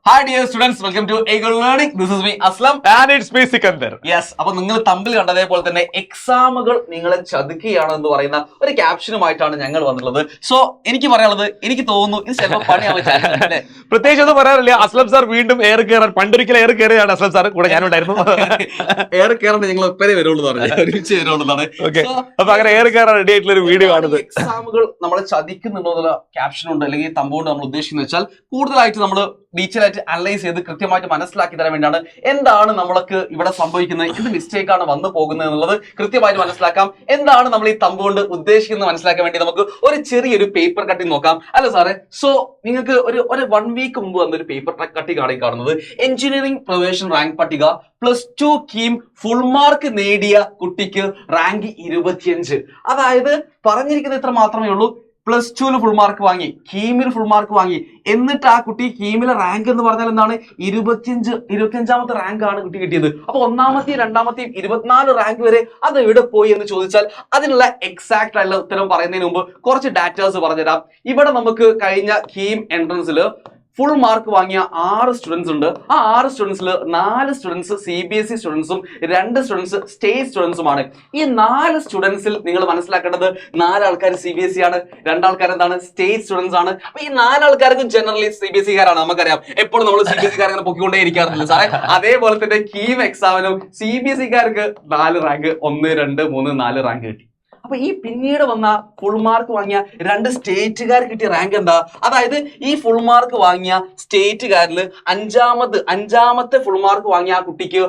Hi dear students, welcome to Eagle Learning. This is me Aslam and it's me Sikandar. Yes, അപ്പോൾ നിങ്ങൾ തമ്പിൽ കണ്ടതേപോലെ തന്നെ എക്സാമുകൾ നിങ്ങളെ ചതുക്കുകയാണ് എന്ന് പറയുന്ന ഒരു ക്യാപ്ഷനുമായിട്ടാണ് ഞങ്ങൾ വന്നിട്ടുള്ളത്. സോ എനിക്ക് പറയാനുള്ളത്, എനിക്ക് തോന്നുന്നു ഇത് ചിലപ്പോൾ പണിയാവുന്ന പ്രത്യേകിച്ച് ഒന്നും പറയാറില്ല. അസ്ലം സാർ വീണ്ടും എയർ കയറാൻ പണ്ടൊരിക്കലും എയർ കയറിയാണ് അസ്ലം സാർ കൂടെ ഞാനുണ്ടായിരുന്നു. എയർ കയറാൻ ഞങ്ങൾ ഒപ്പരെ വരുള്ളൂ ഒരുമിച്ച് വരുള്ളതാണ്. അപ്പൊ അങ്ങനെ എയർ കയറാൻ റെഡി ആയിട്ടുള്ള ഒരു വീഡിയോ ആണ്. എക്സാമുകൾ നമ്മളെ ചതിക്കുന്നുണ്ടോ എന്നുള്ള ക്യാപ്ഷൻ ഉണ്ട്, അല്ലെങ്കിൽ തമ്പുകൊണ്ട് നമ്മൾ ഉദ്ദേശിക്കുന്നത് വെച്ചാൽ കൂടുതലായിട്ട് നമ്മൾ ഡീറ്റെയിൽ ആയിട്ട് അനലൈസ് ചെയ്ത് കൃത്യമായിട്ട് മനസ്സിലാക്കി തരാൻ വേണ്ടിയാണ് എന്താണ് നമ്മൾക്ക് ഇവിടെ സംഭവിക്കുന്നത്, എന്ത് മിസ്റ്റേക്ക് ആണ് വന്നു പോകുന്നത് എന്നുള്ളത് കൃത്യമായിട്ട് മനസ്സിലാക്കാം. എന്താണ് നമ്മൾ ഈ തമ്പുകൊണ്ട് ഉദ്ദേശിക്കുന്നത് മനസ്സിലാക്കാൻ വേണ്ടി നമുക്ക് ഒരു ചെറിയൊരു പേപ്പർ കട്ടിങ് നോക്കാം. അല്ല സാറേ, സോ നിങ്ങൾക്ക് ഒരു 1 വീക്ക് മുമ്പ് വന്നൊരു പേപ്പർ കട്ടിങ് ആണ് കാണുന്നത്. എഞ്ചിനീയറിംഗ് പ്രവേശന റാങ്ക് പട്ടിക +2 കീം ഫുൾ മാർക്ക് നേടിയ കുട്ടിക്ക് റാങ്ക് 25. അതായത് പറഞ്ഞിരിക്കുന്നത് ഇത്ര മാത്രമേ ഉള്ളൂ. +2 ഫുൾ മാർക്ക് വാങ്ങി, കീമിൽ ഫുൾ മാർക്ക് വാങ്ങി, എന്നിട്ട് ആ കുട്ടി കീമിലെ റാങ്ക് എന്ന് പറഞ്ഞാൽ എന്താണ് 25ാമത്തെ റാങ്ക് ആണ് കുട്ടി കിട്ടിയത്. അപ്പൊ 1ാമത്തെയും 2ാമത്തെയും 24 റാങ്ക് വരെ അത് എവിടെ പോയി എന്ന് ചോദിച്ചാൽ അതിനുള്ള എക്സാക്ട് ആയിട്ടുള്ള ഉത്തരം പറയുന്നതിന് മുമ്പ് കുറച്ച് ഡാറ്റാസ് പറഞ്ഞുതരാം. ഇവിടെ നമുക്ക് കഴിഞ്ഞ കീം എൻട്രൻസിൽ ഫുൾ മാർക്ക് വാങ്ങിയ 6 സ്റ്റുഡൻസ് ഉണ്ട്. ആ 6 സ്റ്റുഡൻസിൽ 4 സ്റ്റുഡൻസ് CBSE സ്റ്റുഡൻസും 2 സ്റ്റുഡൻസ് സ്റ്റേറ്റ് സ്റ്റുഡൻസുമാണ്. ഈ 4 സ്റ്റുഡൻസിൽ നിങ്ങൾ മനസ്സിലാക്കേണ്ടത് 4 ആൾക്കാർ CBSE ആണ്, 2 ആൾക്കാർ എന്താണ് സ്റ്റേറ്റ് സ്റ്റുഡൻസ് ആണ്. അപ്പൊ ഈ 4 ആൾക്കാർക്കും ജനറലി CBSE കാരാണ്. നമുക്കറിയാം, എപ്പോഴും നമ്മൾ CBSE കാരങ്ങനെ പൊക്കിക്കൊണ്ടേ ഇരിക്കാറില്ല സാറേ. അതേപോലെ തന്നെ കീം എക്സാമിനും CBSE കാർക്ക് 4 റാങ്ക് 1, 2, 3, 4 റാങ്ക് കിട്ടി. അപ്പൊ ഈ പിന്നീട് വന്ന ഫുൾ മാർക്ക് വാങ്ങിയ 2 സ്റ്റേറ്റുകാർ കിട്ടിയ റാങ്ക് എന്താ? അതായത് ഈ ഫുൾ മാർക്ക് വാങ്ങിയ സ്റ്റേറ്റുകാരിൽ അഞ്ചാമത്തെ ഫുൾ മാർക്ക് വാങ്ങിയ ആ കുട്ടിക്ക്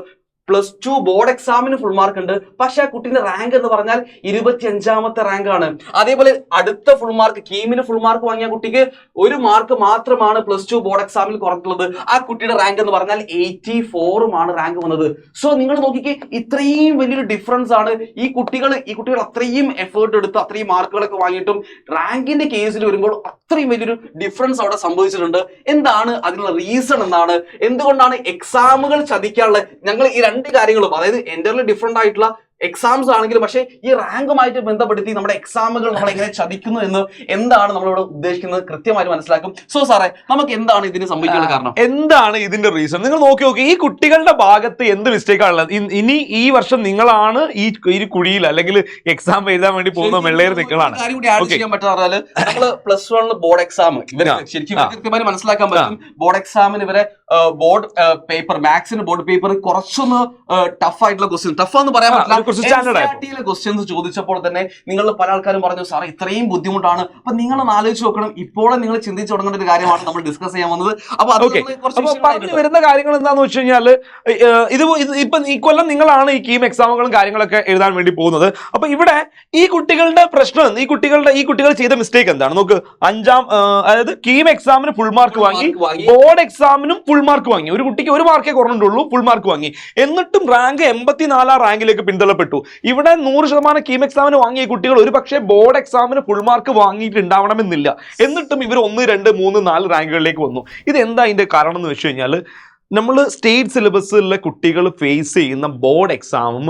+2 ബോർഡ് എക്സാമിന് ഫുൾ മാർക്ക് ഉണ്ട്. പക്ഷെ ആ കുട്ടിന്റെ റാങ്ക് എന്ന് പറഞ്ഞാൽ 25ാമത്തെ റാങ്ക് ആണ്. അതേപോലെ അടുത്ത ഫുൾ മാർക്ക് കീമിന് ഫുൾ മാർക്ക് വാങ്ങിയ കുട്ടിക്ക് 1 മാർക്ക് മാത്രമാണ് +2 ബോർഡ് എക്സാമിൽ കുറഞ്ഞുള്ളത്. ആ കുട്ടിയുടെ റാങ്ക് എന്ന് പറഞ്ഞാൽ 84 റാങ്ക് വന്നത്. സോ നിങ്ങൾ നോക്കിക്കേ, ഇത്രയും വലിയൊരു ഡിഫറൻസ് ആണ്. ഈ കുട്ടികൾ അത്രയും എഫേർട്ട് എടുത്ത് അത്രയും മാർക്കുകളൊക്കെ വാങ്ങിയിട്ടും റാങ്കിന്റെ കേസിൽ വരുമ്പോൾ അത്രയും വലിയൊരു ഡിഫറൻസ് അവിടെ സംഭവിച്ചിട്ടുണ്ട്. എന്താണ് അതിനുള്ള റീസൺ? എന്താണ്, എന്തുകൊണ്ടാണ് എക്സാമുകൾ ചതിക്കാനുള്ള? ഞങ്ങൾ ഈ 2 കാര്യങ്ങളും, അതായത് എൻ്റർലി ഡിഫറെന്റ് ആയിട്ടുള്ള എക്സാംസ് ആണെങ്കിലും പക്ഷേ ഈ റാങ്കുമായിട്ട് ബന്ധപ്പെടുത്തി നമ്മുടെ എക്സാമുകൾ നമ്മൾ എങ്ങനെ ചതിക്കുന്നു എന്ന് എന്താണ് നമ്മളിവിടെ ഉദ്ദേശിക്കുന്നത് കൃത്യമായിട്ട് മനസ്സിലാക്കും. സോ സാറേ, നമുക്ക് എന്താണ് ഇതിന് സംഭവിക്കാനുള്ള കാരണം, എന്താണ് ഇതിന്റെ റീസൺ? നിങ്ങൾ നോക്കി ഈ കുട്ടികളുടെ ഭാഗത്ത് എന്ത് മിസ്റ്റേക്ക് ആണുള്ളത്? ഇനി ഈ വർഷം നിങ്ങളാണ് ഈ കുഴിയിൽ അല്ലെങ്കിൽ എക്സാം എഴുതാൻ വേണ്ടി പോകുന്ന വെള്ളേർ നിങ്ങളാണ്. കാര്യം കൂടി ആഡ് ചെയ്യാൻ പറ്റാറ്, നമ്മള് +1 ബോർഡ് എക്സാം ഇവരെ ശരിക്കും കൃത്യമായി മനസ്സിലാക്കാൻ പറ്റും. ബോർഡ് എക്സാമിന് ഇവരെ ബോർഡ് പേപ്പർ, മാത്സിന് ബോർഡ് പേപ്പർ കുറച്ചൊന്ന് ടഫ് ആയിട്ടുള്ള ക്വസ്റ്റ്യൻ, ടഫ് എന്ന് പറയാൻ പറ്റില്ല, ക്വസ്റ്റ്യൻസ് ചോദിച്ചപ്പോൾ തന്നെ നിങ്ങൾ പല ആൾക്കാരും പറഞ്ഞു സാർ ഇത്രയും ബുദ്ധിമുട്ടാണ്. അപ്പൊ നിങ്ങൾ ആലോചിച്ച് നോക്കണം, ഇപ്പോഴും നിങ്ങൾ ചിന്തിച്ചു തുടങ്ങേണ്ട ഒരു കാര്യമാണ് നമ്മൾ ഡിസ്കസ് ചെയ്യാൻ വന്നത്. അപ്പൊ പറഞ്ഞു വരുന്ന കാര്യങ്ങൾ എന്താന്ന് വെച്ച് കഴിഞ്ഞാൽ, ഇപ്പൊ ഈ കൊല്ലം നിങ്ങളാണ് ഈ കീം എക്സാമുകളും കാര്യങ്ങളൊക്കെ എഴുതാൻ വേണ്ടി പോകുന്നത്. അപ്പൊ ഇവിടെ ഈ കുട്ടികളുടെ പ്രശ്നം, ഈ കുട്ടികൾ ചെയ്ത മിസ്റ്റേക്ക് എന്താണ് നോക്ക്. അതായത് കീം എക്സാമിന് ഫുൾ മാർക്ക് വാങ്ങി, ബോർഡ് എക്സാമിനും ഫുൾ മാർക്ക് വാങ്ങി. ഒരു കുട്ടിക്ക് 1 മാർക്കേ കുറഞ്ഞിട്ടുള്ളൂ, ഫുൾ മാർക്ക് വാങ്ങി. എന്നിട്ടും റാങ്ക് 84 റാങ്കിലേക്ക് പിന്തള്ളപ്പെട്ടു. ഇവിടെ 100% കീം എക്സാമിന് വാങ്ങിയ കുട്ടികൾ ഒരു പക്ഷേ ബോർഡ് എക്സാമിന് ഫുൾ മാർക്ക് വാങ്ങിയിട്ടുണ്ടാവണമെന്നില്ല. എന്നിട്ടും ഇവർ 1, 2, 3, 4 റാങ്കുകളിലേക്ക് വന്നു. ഇതെന്താ ഇതിന്റെ കാരണം എന്ന് വെച്ച് കഴിഞ്ഞാൽ, നമ്മൾ സ്റ്റേറ്റ് സിലബസിലെ കുട്ടികൾ ഫേസ് ചെയ്യുന്ന ബോർഡ് എക്സാമും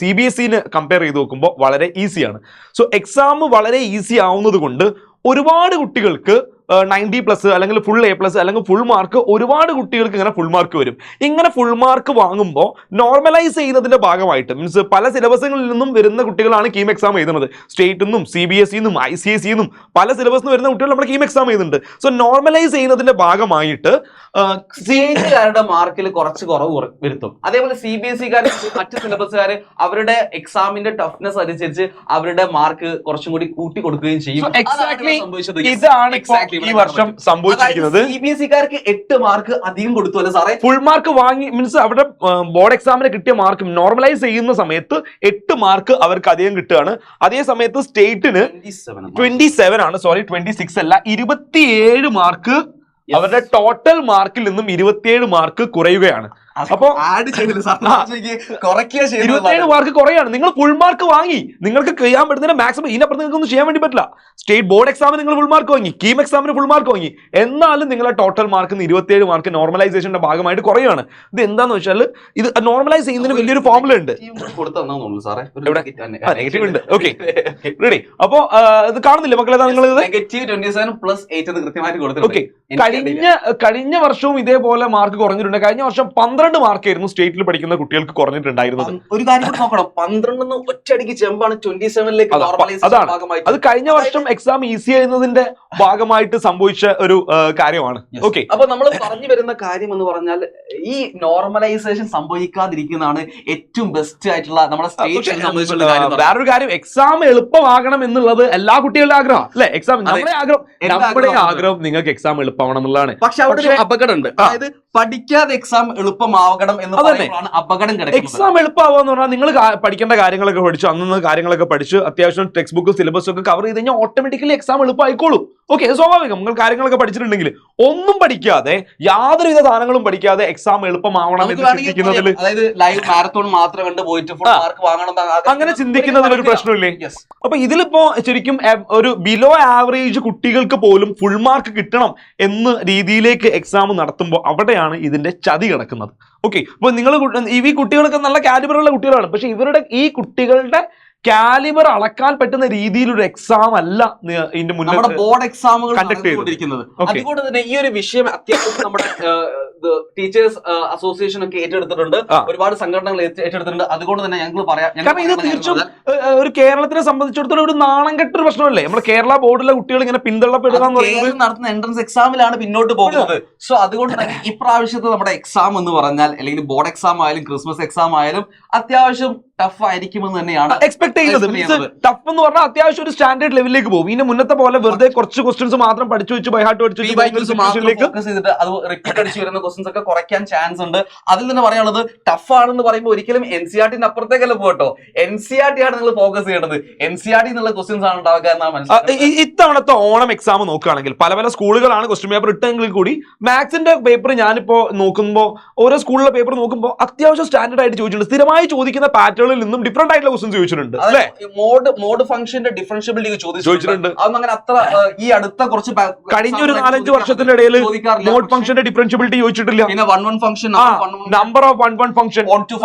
CBSE കമ്പയർ ചെയ്ത് നോക്കുമ്പോൾ വളരെ ഈസിയാണ്. സോ എക്സാം വളരെ ഈസി ആവുന്നത് കൊണ്ട് ഒരുപാട് കുട്ടികൾക്ക് 90+ അല്ലെങ്കിൽ ഫുൾ A+ അല്ലെങ്കിൽ ഫുൾ മാർക്ക്, ഒരുപാട് കുട്ടികൾക്ക് ഇങ്ങനെ ഫുൾ മാർക്ക് വരും. ഇങ്ങനെ ഫുൾ മാർക്ക് വാങ്ങുമ്പോൾ നോർമലൈസ് ചെയ്യുന്നതിന്റെ ഭാഗമായിട്ട്, മീൻസ് പല സിലബസുകളിൽ നിന്നും വരുന്ന കുട്ടികളാണ് കീം എക്സാം എഴുതുന്നത്. സ്റ്റേറ്റിൽ നിന്നും CBSE നിന്നും ICSE നിന്നും പല സിലബസിൽ നിന്ന് വരുന്ന കുട്ടികൾ നമ്മുടെ കീം എക്സാം എഴുതുന്നുണ്ട്. സോ നോർമലൈസ് ചെയ്യുന്നതിന്റെ ഭാഗമായിട്ട് സ്റ്റേറ്റുകാരുടെ മാർക്കിൽ കുറച്ച് കുറവ് വരുത്തും. അതേപോലെ CBSE-കാർ മറ്റ് സിലബസുകാര് അവരുടെ എക്സാമിന്റെ ടഫ്നെസ് അനുസരിച്ച് അവരുടെ മാർക്ക് കുറച്ചും കൂടി കൂട്ടി കൊടുക്കുകയും ചെയ്യും. ഇതാണ് ഈ വർഷം സംഭവിച്ചിരിക്കുന്നത്. CBSE-കാർക്ക് 8 മാർക്ക് അധികം കൊടുത്തു അല്ലെ സാറേ? ഫുൾ മാർക്ക് വാങ്ങി, മീൻസ് അവിടെ ബോർഡ് എക്സാമിന് കിട്ടിയ മാർക്ക് നോർമലൈസ് ചെയ്യുന്ന സമയത്ത് 8 മാർക്ക് അവർക്ക് അധികം കിട്ടുകയാണ്. അതേ സമയത്ത് സ്റ്റേറ്റിന് 27 ആണ്, സോറി 26 അല്ല, 27 മാർക്ക് അവരുടെ ടോട്ടൽ മാർക്കിൽ നിന്നും 27 മാർക്ക് കുറയുകയാണ്. അപ്പൊ ആഡ് ചെയ്തില്ല സാർ, കുറയ്ക്കുക 27 മാർക്ക് കുറയാണ്. നിങ്ങൾ ഫുൾ മാർക്ക് വാങ്ങി, നിങ്ങൾക്ക് ചെയ്യാൻ പറ്റുന്നതിന് മാക്സിമം ഇതിനപ്പുറത്ത് നിങ്ങൾക്കൊന്നും ചെയ്യാൻ വേണ്ടി പറ്റില്ല. സ്റ്റേറ്റ് ബോർഡ് എക്സാമിന് നിങ്ങൾ ഫുൾ മാർക്ക് വാങ്ങി, കീം എക്സാമിന് ഫുൾ മാർക്ക് വാങ്ങി, എന്നാലും നിങ്ങളെ ടോട്ടൽ മാർക്ക് 27 മാർക്ക് നോർമലൈസേഷന്റെ ഭാഗമായിട്ട് കുറയാണ്. ഇത് എന്താന്ന് വെച്ചാൽ ഇത് നോർമലൈസ് ചെയ്യുന്നതിന് വലിയൊരു ഫോർമുല ഉണ്ട്. നെഗറ്റീവ് ഉണ്ട്. Okay ready. അപ്പോ ഇത് കാണുന്നില്ല മക്കളെ, നിങ്ങൾ ഓക്കെ. കഴിഞ്ഞ വർഷവും ഇതേപോലെ മാർക്ക് കുറഞ്ഞിട്ടുണ്ട്. കഴിഞ്ഞ വർഷം 12 മാർക്കായിരുന്നു സ്റ്റേറ്റിൽ പഠിക്കുന്ന കുട്ടികൾക്ക് കുറഞ്ഞിട്ടുണ്ടായിരുന്നത്. ഒരു കാര്യം കൂടി നോക്കണം, 12 ഒറ്റയടിക്ക് ചെമ്പാണ് 27ലേക്ക്. അതാണ് അത് കഴിഞ്ഞ വർഷം എക്സാം ഈസി ആയിരുന്നതിന്റെ ഭാഗമായിട്ട് സംഭവിച്ച ഒരു കാര്യമാണ്. ഓക്കെ, അപ്പൊ നമ്മൾ പറഞ്ഞു വരുന്ന കാര്യം എന്ന് പറഞ്ഞാൽ ഈ നോർമലൈസേഷൻ സംഭവിക്കാതിരിക്കുന്നതാണ് ഏറ്റവും ബെസ്റ്റ് ആയിട്ടുള്ള നമ്മുടെ സ്റ്റേറ്റ് സംബന്ധിച്ചുള്ള കാര്യം. വേറൊരു കാര്യം, എക്സാം എളുപ്പമാകണം എന്നുള്ളത് എല്ലാ കുട്ടികളുടെ ആഗ്രഹം അല്ലെ? എക്സാം നമ്മുടെ ആഗ്രഹം നിങ്ങൾക്ക് എക്സാം എളുപ്പമാവണം എന്നുള്ളതാണ്. പക്ഷെ അവിടെ ഒരു അപകടം ഉണ്ട്. അതായത് പഠിക്കാതെ എക്സാം എളുപ്പമാകണം എന്ന് പറയുന്നതാണ് അപകടം കിടക്കുന്നത്. എക്സാം എളുപ്പമാവുക എന്ന് പറഞ്ഞാൽ നിങ്ങൾ പഠിക്കേണ്ട കാര്യങ്ങളൊക്കെ പഠിച്ചു, അന്നന്ന് കാര്യങ്ങളൊക്കെ പഠിച്ച് അത്യാവശ്യം ടെക്സ്റ്റ് ബുക്ക് സിലബസ് ഒക്കെ കവർ ചെയ്ത് കഴിഞ്ഞാൽ ഓട്ടോമാറ്റിക്കലി എക്സാം എളുപ്പമായിക്കോളും. ഓക്കെ, സ്വാഭാവികം. നിങ്ങൾ കാര്യങ്ങളൊക്കെ പഠിച്ചിട്ടുണ്ടെങ്കിൽ ഒന്നും പഠിക്കാതെ യാതൊരുവിധ സാധനങ്ങളും പഠിക്കാതെ എക്സാം എളുപ്പമാവണം എന്ന് ചിന്തിക്കുന്നതിൽ, അതായത് ലൈവ് മാരത്തോൺ മാത്രം കണ്ട് പോയിട്ട് ഫുൾ മാർക്ക് വാങ്ങണം അങ്ങനെ ചിന്തിക്കുന്നതിൽ ഒരു പ്രശ്നമില്ലേ? അപ്പൊ ഇതിലിപ്പോ ശരിക്കും ഒരു ബിലോ ആവറേജ് കുട്ടികൾക്ക് പോലും ഫുൾ മാർക്ക് കിട്ടണം എന്ന രീതിയിലേക്ക് എക്സാം നടത്തുമ്പോൾ അവിടെയാണ് ഇതിന്റെ ചതി കിടക്കുന്നത്. ഓക്കെ, അപ്പൊ നിങ്ങൾ ഈ കുട്ടികളൊക്കെ നല്ല കാലിബറുള്ള കുട്ടികളാണ്, പക്ഷെ ഇവരുടെ ഈ കുട്ടികളുടെ കാലിബർ അളക്കാൻ പറ്റുന്ന രീതിയിലൊരു എക്സാം അല്ല ഇതിന്റെ മുന്നേ ബോർഡ് എക്സാമുകൾ നടത്തിക്കൊണ്ടിരിക്കുന്നത്. അതുകൊണ്ട് തന്നെ ഈ ഒരു വിഷയം അത്യാവശ്യം നമ്മുടെ ടീച്ചേഴ്സ് അസോസിയേഷൻ ഒക്കെ ഏറ്റെടുത്തിട്ടുണ്ട്, ഒരുപാട് സംഘടനകൾ ഏറ്റെടുത്തിട്ടുണ്ട്. അതുകൊണ്ട് തന്നെ ഞങ്ങൾ പറയാം, കാരണം ഇത് തീർച്ചയായും ഒരു കേരളത്തിനെ സംബന്ധിച്ചിടത്തോളം ഒരു നാണം കെട്ടൊരു പ്രശ്നമല്ലേ? നമ്മുടെ കേരള ബോർഡിലെ കുട്ടികൾ ഇങ്ങനെ പിന്തള്ളപ്പെടുക എന്ന് പറയുന്നത് നടത്തുന്ന എൻട്രൻസ് എക്സാമിലാണ് പിന്നോട്ട് പോകുന്നത്. സോ അതുകൊണ്ട് തന്നെ ഇപ്രാവശ്യത്തെ നമ്മുടെ എക്സാം എന്ന് പറഞ്ഞാൽ, അല്ലെങ്കിൽ ബോർഡ് എക്സാം ആയാലും ക്രിസ്മസ് എക്സാം ആയാലും അത്യാവശ്യം ടഫ് ആയിരിക്കുമെന്ന് തന്നെയാണ് എക്സ്പെക്ട് ചെയ്യുന്നത്. ടഫ് എന്ന് പറഞ്ഞാൽ അത്യാവശ്യം ഒരു സ്റ്റാൻഡേർഡ് ലെവലിലേക്ക് പോകും. ഇതിന് മുന്നത്തെ പോലെ വെറുതെ കുറച്ച് ക്വസ്റ്റ്യൻസ് മാത്രം പഠിച്ചു വെച്ച് ബൈഹാർട്ട് പഠിച്ചു അത് റിപ്പീറ്റ് അടിച്ചു വരുന്ന ക്വസ്റ്റ്യൻസ് ഒക്കെ കുറയ്ക്കാൻ ചാൻസ് ഉണ്ട്. അതിൽ തന്നെ പറയാനുള്ളത്, ടഫ് ആണെന്ന് പറയുമ്പോൾ ഒരിക്കലും NCERT അപ്പുറത്തേക്കല്ല പോകട്ടോ. NCERT ആണ് നിങ്ങൾ ഫോക്കസ് ചെയ്യേണ്ടത്. NCERT എന്നുള്ള ക്വസ്റ്റ്യൻസ് ആണ് ഉണ്ടാവുക എന്നാണ് മനസ്സിലാക്കുന്നത്. ഇത്തവണത്തെ ഓണം എക്സാം നോക്കുകയാണെങ്കിൽ പല പല സ്കൂളുകളാണ് ക്വസ്റ്റ്യൻ പേപ്പർ ഇട്ടെങ്കിൽ കൂടി മാത്സിന്റെ പേപ്പർ ഞാനിപ്പോ നോക്കുമ്പോൾ ഓരോ സ്കൂളിലെ പേപ്പർ നോക്കുമ്പോൾ അത്യാവശ്യം സ്റ്റാൻഡേർഡ് ആയിട്ട് ചോദിച്ചിട്ടുണ്ട്. സ്ഥിരമായി ചോദിക്കുന്ന പാറ്റേണുകളിൽ നിന്നും ഡിഫറെന്റ് ആയിട്ടുള്ള ക്വസ്റ്റ്യൻസ് ചോദിച്ചിട്ടുണ്ട്. മോഡ് ഫംഗ്ഷന്റെ ഡിഫറൻഷ്യബിലിറ്റി ചോദിച്ചിട്ടുണ്ട്. അതൊന്നും അത്ര ഈ അടുത്ത കുറച്ച് കഴിഞ്ഞ ഒരു 4-5 വർഷത്തിന്റെ ഇടയിൽ മോഡ് ഫംഗ്ഷന്റെ ഡിഫറൻഷ്യബിലിറ്റി ചോദിച്ചിട്ടില്ല. പിന്നെ 1-1 function, number of 1-1 function,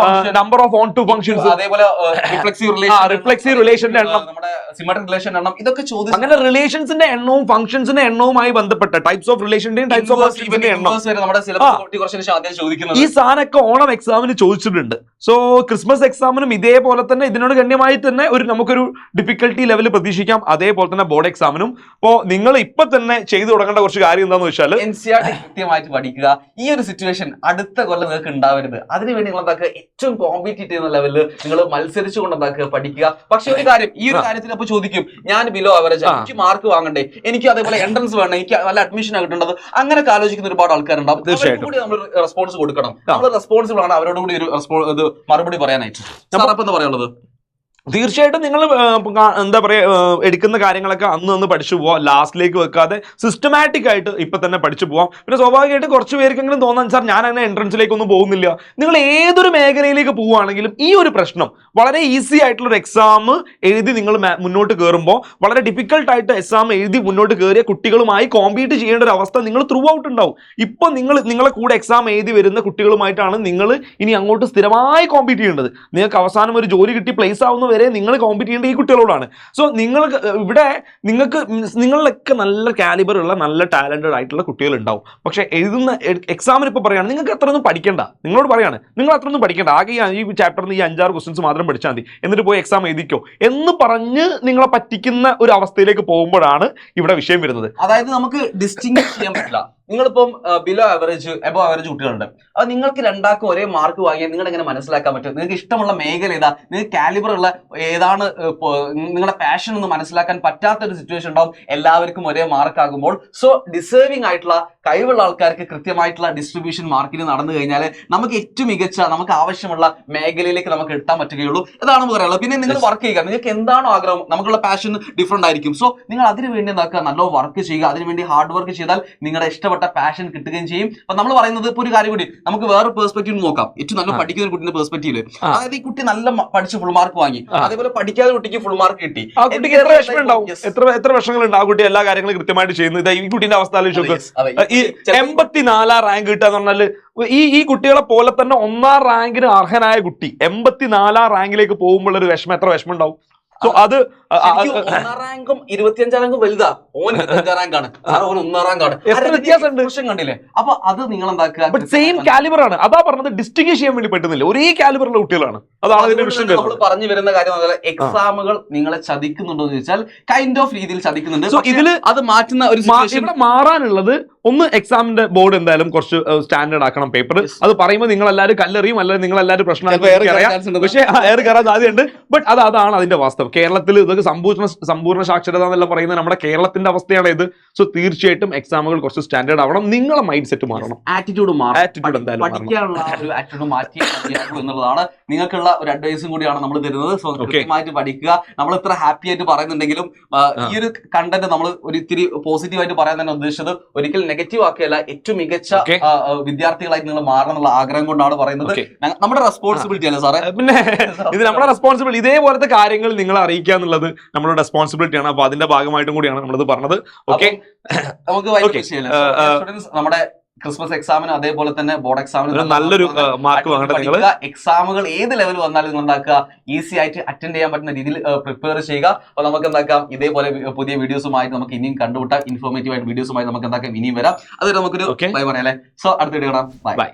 number of on-to functions, അതേപോലെ റിഫ്ലെക്സീവ് റിലേഷന്റെ എണ്ണം, നമ്മുടെ സിമെട്രിക് റിലേഷൻ എണ്ണം, ഇതൊക്കെ ചോദിച്ചു. അങ്ങനെ റിലേഷൻസിന്റെ എണ്ണവും ഫംഗ്ഷൻസിന്റെ എണ്ണവുമായി ബന്ധപ്പെട്ട ടൈപ്സ് ഓഫ് റിലേഷന്റെയും ടൈപ്സ് ഓഫ് ഫംഗ്ഷൻസിന്റെ എണ്ണം നമ്മുടെ സിലബസ് ചോദിക്കുന്നത്. ഈ സാധനമൊക്കെ ഓണം എക്സാമിന് ചോദിച്ചിട്ടുണ്ട്. സോ ക്രിസ്മസ് എക്സാമിനും ഇതേപോലെ തന്നെ ഇതിനോട് ഗണ്യമായി തന്നെ നമുക്കൊരു ഡിഫിക്കൽട്ടി ലെവൽ പ്രതീക്ഷിക്കാം. അതേപോലെ തന്നെ ബോർഡ് എക്സാമിനും. അപ്പോൾ നിങ്ങൾ ഇപ്പൊ തന്നെ ചെയ്തു തുടങ്ങേണ്ട കുറച്ച് കാര്യം എന്താണെന്ന് വെച്ചാൽ NCERT കൃത്യമായിട്ട് പഠിക്കുക. ഈ ഒരു സിറ്റുവേഷൻ അടുത്ത കൊല്ലം നിങ്ങൾക്ക് ഉണ്ടാവരുത്. അതിനുവേണ്ടി നിങ്ങൾ എന്താക്കുക, ഏറ്റവും കോമ്പീറ്റ് ചെയ്യുന്ന ലെവലിൽ നിങ്ങൾ മത്സരിച്ചുകൊണ്ട് എന്താക്കുക, പഠിക്കുക. പക്ഷെ ഒരു കാര്യം, ഈ ഒരു കാര്യത്തിൽ അപ്പൊ ചോദിക്കും, ഞാൻ ബിലോ അവറേജ്, എനിക്ക് മാർക്ക് വാങ്ങണ്ടേ, എനിക്ക് അതേപോലെ എൻട്രൻസ് വേണം, എനിക്ക് നല്ല അഡ്മിഷൻ കിട്ടേണ്ടത്, അങ്ങനെ ആലോചിക്കുന്ന ഒരുപാട് ആൾക്കാരുണ്ടാവും. തീർച്ചയായിട്ടും കൂടി നമ്മൾ റെസ്പോൺസ് കൊടുക്കണം. നമ്മൾ റെസ്പോൺസിബിൾ ആണ് അവരോട് കൂടി ഒരു മറുപടി പറയാനായിട്ട്. എന്താ പറയാനുള്ളത്? തീർച്ചയായിട്ടും നിങ്ങൾ എന്താ പറയാ, എടുക്കുന്ന കാര്യങ്ങളൊക്കെ അന്ന് പഠിച്ചു പോവാം, ലാസ്റ്റിലേക്ക് വെക്കാതെ സിസ്റ്റമാറ്റിക് ആയിട്ട് ഇപ്പൊ തന്നെ പഠിച്ചു പോവാം. പിന്നെ സ്വാഭാവികമായിട്ട് കുറച്ച് പേർക്കെങ്കിലും തോന്നാൻ, സാർ ഞാൻ അങ്ങനെ എൻട്രൻസിലേക്കൊന്നും പോകുന്നില്ല. നിങ്ങൾ ഏതൊരു മേഖലയിലേക്ക് പോവുകയാണെങ്കിലും ഈ ഒരു പ്രശ്നം, വളരെ ഈസി ആയിട്ടുള്ള ഒരു എക്സാം എഴുതി നിങ്ങൾ മുന്നോട്ട് കയറുമ്പോൾ വളരെ ഡിഫിക്കൽട്ട് ആയിട്ട് എക്സാം എഴുതി മുന്നോട്ട് കയറിയ കുട്ടികളുമായി കോമ്പീറ്റ് ചെയ്യേണ്ട ഒരു അവസ്ഥ നിങ്ങൾ ത്രൂ ഔട്ട് ഉണ്ടാവും. ഇപ്പൊ നിങ്ങളെ കൂടെ എക്സാം എഴുതി വരുന്ന കുട്ടികളുമായിട്ടാണ് നിങ്ങൾ ഇനി അങ്ങോട്ട് സ്ഥിരമായി കോമ്പീറ്റ് ചെയ്യേണ്ടത്. നിങ്ങൾക്ക് അവസാനം ഒരു ജോലി കിട്ടി പ്ലേസ് ആവുന്ന വരെ നിങ്ങൾ കോമ്പീറ്റ് ചെയ്യേണ്ട ഈ കുട്ടികളോടാണ്. സോ നിങ്ങൾക്ക് ഇവിടെ നിങ്ങളിലൊക്കെ നല്ല കാലിബർ ഉള്ള നല്ല ടാലന്റഡ് ആയിട്ടുള്ള കുട്ടികൾ ഉണ്ടാവും. പക്ഷെ എഴുതുന്ന എക്സാമിന് ഇപ്പോൾ പറയാണ് നിങ്ങൾക്ക് അത്രയൊന്നും പഠിക്കേണ്ട, നിങ്ങളോട് പറയാണ് നിങ്ങൾ അത്രയൊന്നും പഠിക്കേണ്ട, ആകെ ഈ ചാപ്റ്ററിന് ഈ 5-6 ക്വസ്റ്റ്യൻസ് മാത്രം പഠിച്ചാൽ മതി, എന്നിട്ട് പോയി എക്സാം എഴുതിക്കോ എന്ന് പറഞ്ഞ് നിങ്ങളെ പറ്റിക്കുന്ന ഒരു അവസ്ഥയിലേക്ക് പോകുമ്പോഴാണ് ഇവിടെ വിഷയം വരുന്നത്. അതായത് നമുക്ക് ഡിസ്റ്റിങ്വിഷ് ചെയ്യാൻ പറ്റില്ല. നിങ്ങളിപ്പം ബിലോ ആവറേജ് എബോ ആവറേജ് കുട്ടികളുണ്ട്, അത് നിങ്ങൾക്ക് രണ്ടാക്കും ഒരേ മാർക്ക് വാങ്ങിയാൽ നിങ്ങൾ എങ്ങനെ മനസ്സിലാക്കാൻ പറ്റും? നിങ്ങൾക്ക് ഇഷ്ടമുള്ള മേഖല ഏതാ, നിങ്ങൾക്ക് കാലിബർ ഉള്ള ഏതാണ് നിങ്ങളുടെ പാഷൻ എന്ന് മനസ്സിലാക്കാൻ പറ്റാത്ത ഒരു സിറ്റുവേഷൻ ഉണ്ടാവും. എല്ലാവർക്കും ഒരേ മാർക്ക് ആകുമ്പോൾ സോ ഡിസേർവിംഗ് ആയിട്ടുള്ള കഴിവുള്ള ആൾക്കാർക്ക് കൃത്യമായിട്ടുള്ള ഡിസ്ട്രിബ്യൂഷൻ മാർക്കിന് നടന്നു കഴിഞ്ഞാൽ നമുക്ക് ഏറ്റവും മികച്ച നമുക്ക് ആവശ്യമുള്ള മേഖലയിലേക്ക് നമുക്ക് എത്താൻ പറ്റുകയുള്ളൂ. ഇതാണ് പറയാനുള്ളത്. പിന്നെ നിങ്ങൾ വർക്ക് ചെയ്യുക, നിങ്ങൾക്ക് എന്താണോ ആഗ്രഹം, നമുക്കുള്ള പാഷൻ ഡിഫറെന്റ് ആയിരിക്കും. സോ നിങ്ങൾ അതിനു വേണ്ടി എന്താക്കുക, നല്ല വർക്ക് ചെയ്യുക. അതിനുവേണ്ടി ഹാർഡ് വർക്ക് ചെയ്താൽ നിങ്ങളുടെ ഇഷ്ടപ്പെട്ട പാഷൻ കിട്ടുകയും ചെയ്യും. അപ്പൊ നമ്മൾ പറയുന്നത് ഇപ്പോൾ ഒരു കാര്യം കൂടി നമുക്ക് വേറെ പെർസ്പെക്റ്റീവ് നോക്കാം. ഏറ്റവും നല്ല പഠിക്കുന്ന ഒരു കുട്ടിന്റെ പെർസ്പെക്റ്റീവ്, അതായത് ഈ കുട്ടി നല്ല പഠിച്ച് ഫുൾ മാർക്ക് വാങ്ങി, അതേപോലെ പഠിക്കാതെ കുട്ടിക്ക് ഫുൾ മാർക്ക് കിട്ടി. ആ കുട്ടിക്ക് എത്ര വിഷമം ഉണ്ടാവും, എത്ര വർഷങ്ങളുണ്ട് ആ കുട്ടി എല്ലാ കാര്യങ്ങളും കൃത്യമായിട്ട് ചെയ്യുന്നത്. ഈ കുട്ടിന്റെ അവസ്ഥ ഈ 84 റാങ്ക് കിട്ടുക എന്ന് പറഞ്ഞാല് ഈ കുട്ടികളെ പോലെ തന്നെ 1ാം റാങ്കിന് അർഹനായ കുട്ടി 84 റാങ്കിലേക്ക് പോകുമ്പോൾ ഒരു വിഷമം, എത്ര വിഷമം ഉണ്ടാവും. സോ അത് 1ാം റാങ്കും 25ാം റാങ്കും വലുതാ. ഓൻ 25ാം റാങ്കാണ്, 1ാം റാങ്കാണ്, വ്യത്യാസം കണ്ടില്ലേ? അപ്പൊ അത് നിങ്ങൾ എന്താക്കുക, സെയിം കാലിബർ ആണ്. അതാ പറഞ്ഞത്, ഡിസ്റ്റിങ്ഷ് ചെയ്യാൻ വേണ്ടി പറ്റുന്നില്ല. ഒരേ കാലിബറുള്ള കുട്ടികളാണ്. അതാണ് അതിന്റെ വിഷയം. നമ്മൾ പറഞ്ഞു വരുന്ന കാര്യം എക്സാമുകൾ നിങ്ങളെ ചതിക്കുന്നുണ്ടോ എന്ന് ചോദിച്ചാൽ കൈൻഡ് ഓഫ് രീതിയിൽ ചതിക്കുന്നുണ്ട്. സോ ഇതില് അത് മാറ്റുന്ന ഒരു ഇവിടെ മാറാനുള്ളത് ഒന്ന്, എക്സാമിന്റെ ബോർഡ് എന്തായാലും കുറച്ച് സ്റ്റാൻഡേർഡ് ആക്കണം പേപ്പർ. അത് പറയുമ്പോൾ നിങ്ങൾ എല്ലാവരും കല്ലെറിയും, അല്ലെങ്കിൽ നിങ്ങൾ എല്ലാവരും പ്രശ്നം പക്ഷേ എയർ കയറാൻ സാധ്യതയുണ്ട്. ബട്ട് അതാണ് അതിന്റെ വാസ്തവം. കേരളത്തിൽ ഇതൊക്കെ സമ്പൂർണ്ണ സാക്ഷരത എന്നെല്ലാം പറയുന്നത് നമ്മുടെ കേരളത്തിന്റെ അവസ്ഥയാണ് ഇത്. സോ തീർച്ചയായിട്ടും എക്സാമുകൾ കുറച്ച് സ്റ്റാൻഡേർഡ് ആവണം. നിങ്ങളെ മൈൻഡ് സെറ്റ് മാറണം, ആറ്റിറ്റ്യൂഡ് മാറണം. ആറ്റിറ്റ്യൂഡ് എന്തായാലും പഠിക്കാനുള്ള ഒരു ആറ്റിറ്റ്യൂഡ് മാറ്റിയേ മതിയാകൂ എന്നുള്ളതാണ് നിങ്ങൾക്കുള്ള ഒരു അഡ്വൈസും കൂടിയാണ് നമ്മൾ തരുന്നത്. സോ കൃത്യമായിട്ട് പഠിക്കുക. നമ്മൾ ഇത്ര ഹാപ്പി ആയിട്ട് പറയുന്നുണ്ടെങ്കിലും ഈ ഒരു കണ്ടന്റ് നമ്മൾ ഒരു ഇത്തിരി പോസിറ്റീവായിട്ട് പറയാൻ തന്നെ ഉദ്ദേശിച്ചത് ഒരിക്കലും നെഗറ്റീവ് ആക്കിയല്ല. ഏറ്റവും മികച്ച വിദ്യാർത്ഥികളായിട്ട് നിങ്ങൾ മാറണം എന്നുള്ള ആഗ്രഹം കൊണ്ടാണ് പറയുന്നത്. നമ്മുടെ റെസ്പോൺസിബിലിറ്റി അല്ലേ സാറേ? പിന്നെ ഇത് നമ്മുടെ റെസ്പോൺസിബിലിറ്റി. ഇതേപോലത്തെ കാര്യങ്ങൾ നിങ്ങളെ അറിയിക്കുക എന്നുള്ളത് നമ്മുടെ റെസ്പോൺസിബിലിറ്റി ആണ്. അപ്പൊ അതിന്റെ ഭാഗമായിട്ടും കൂടിയാണ് നമ്മളിത് പറഞ്ഞത്. ഓക്കെ, നമുക്ക് നമ്മുടെ ക്രിസ്മസ് എക്സാമിനും അതേപോലെ തന്നെ ബോർഡ് എക്സാമിനും നല്ലൊരു മാർക്ക് വാങ്ങട്ടെ. നിങ്ങൾ എക്സാമുകൾ ഏത് ലെവൽ വന്നാലും നിങ്ങൾ എന്താക്കുക, ഈസി ആയിട്ട് അറ്റൻഡ് ചെയ്യാൻ പറ്റുന്ന രീതിയിൽ പ്രിപ്പയർ ചെയ്യുക. അപ്പൊ നമുക്ക് എന്താക്കാം, ഇതേപോലെ പുതിയ വീഡിയോസുമായിട്ട് നമുക്ക് ഇനിയും കണ്ടുപിട്ടാം. ഇൻഫോർമേറ്റീവ് ആയിട്ട് വീഡിയോസുമായി നമുക്ക് എന്താക്കാം ഇനിയും വരാം. അതൊരു നമുക്കൊരു ബൈ പറയാം അല്ലേ? സോ അടുത്ത വീഡിയോ കാണാം. ബൈ.